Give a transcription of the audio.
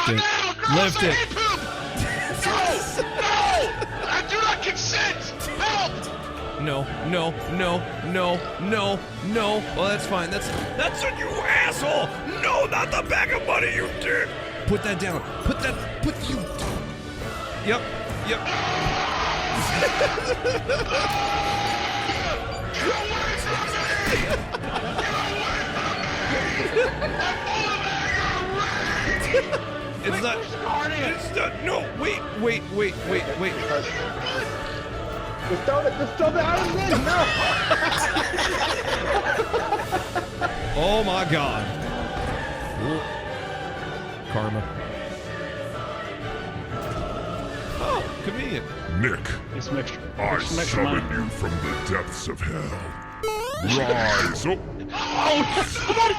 Lift it. Lift it. No! I do not consent! Help! No. Well, that's fine. That's on you, asshole. No, not the bag of money, you dick. Put that down. Put you. Yep. It's not. No, wait. Just throw it out of there. No. Oh my God. Karma. Oh, convenient. Nick, It's mixture. I summon you from the depths of hell. Rise up. Oh, come on!